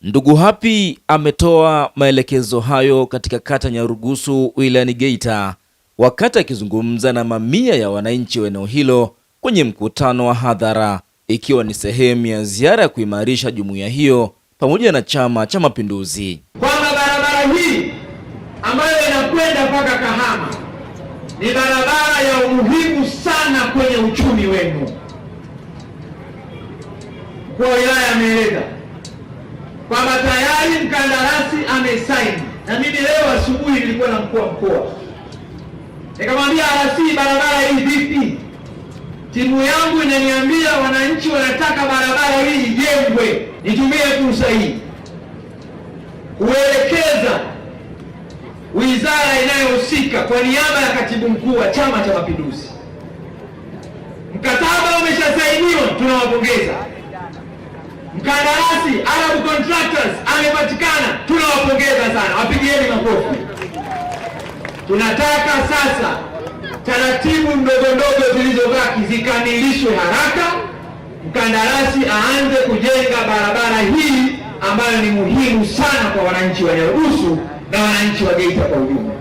Ndugu Happy ametoa maelekezo hayo katika kata Nyarugusu wilayani Geita wakati akizungumza na mamia ya wananchi wa eneo hilo kwenye mkutano wa hadhara, ikiwa ni sehemu ya ziara ya kuimarisha jumuiya hiyo pamoja na Chama cha Mapinduzi. Kwamba barabara hii ambayo inakwenda mpaka Kahama ni barabara ya umuhimu sana kwenye uchumi wenu. Mkuu wa wilaya ameeleza kwamba tayari mkandarasi amesaini, na mimi leo asubuhi nilikuwa na mkuu wa mkoa nikamwambia, RC, barabara hii vipi? Timu yangu inaniambia wananchi wanataka barabara hii ijengwe. Nitumie fursa hii kuelekeza wizara inayohusika kwa niaba ya katibu mkuu wa Chama cha Mapinduzi. Mkataba umeshasainiwa, tunawapongeza. Mkandarasi Arab Contractors amepatikana, tunawapongeza sana, wapigieni makofi. Tunataka sasa taratibu ndogo ndogo zilizobaki zikamilishwe haraka, mkandarasi aanze kujenga barabara hii ambayo ni muhimu sana kwa wananchi wa Nyarugusu na wananchi wa Geita kwa ujumla.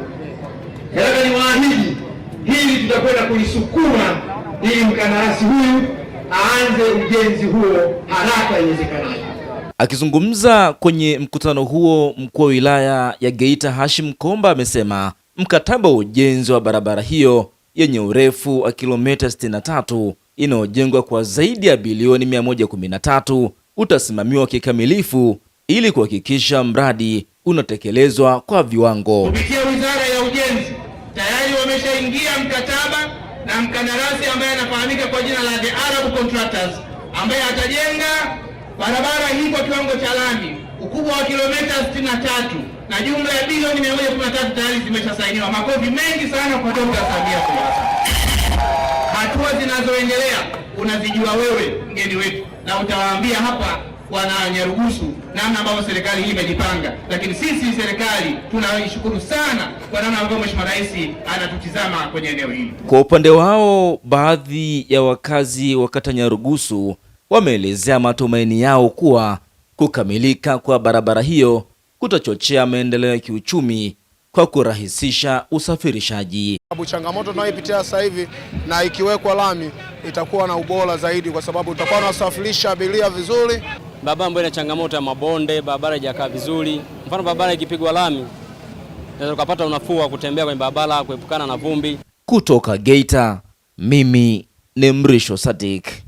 Nataka niwaahidi hili tutakwenda kulisukuma ili mkandarasi huyu aanze ujenzi huo haraka iwezekanavyo. Akizungumza kwenye mkutano huo, mkuu wa wilaya ya Geita Hashim Komba amesema mkataba wa ujenzi wa barabara hiyo yenye urefu wa kilomita 63 inayojengwa kwa zaidi ya bilioni 113 utasimamiwa kikamilifu ili kuhakikisha mradi unatekelezwa kwa viwango. Kupitia Wizara ya Ujenzi tayari wameshaingia mkataba na mkandarasi ambaye anafahamika kwa jina la The Arab Contractors ambaye atajenga barabara hii kwa kiwango cha lami ukubwa wa kilomita 63 na jumla ya bilioni 113 tayari zimeshasainiwa. Makofi mengi sana kwa Dr. Samia Suluhu Hassan. Hatua zinazoendelea unazijua wewe mgeni wetu, na utawaambia hapa wana Nyarugusu namna ambavyo serikali hii imejipanga, lakini sisi serikali tunaishukuru sana kwa namna ambavyo Mheshimiwa Rais anatutizama kwenye eneo hili. Kwa upande wao, baadhi ya wakazi wa kata Nyarugusu wameelezea matumaini yao kuwa kukamilika kwa barabara hiyo kutachochea maendeleo ya kiuchumi kwa kurahisisha usafirishaji. Changamoto tunayoipitia sasa hivi na ikiwekwa lami itakuwa na ubora zaidi, kwa sababu utakuwa unasafirisha abiria vizuri. Barabara ambayo ina changamoto ya mabonde, barabara haijakaa vizuri. Mfano barabara ikipigwa lami unaweza kupata unafuu wa kutembea kwenye barabara, kuepukana na vumbi. Kutoka Geita, mimi ni Mrisho Sadik.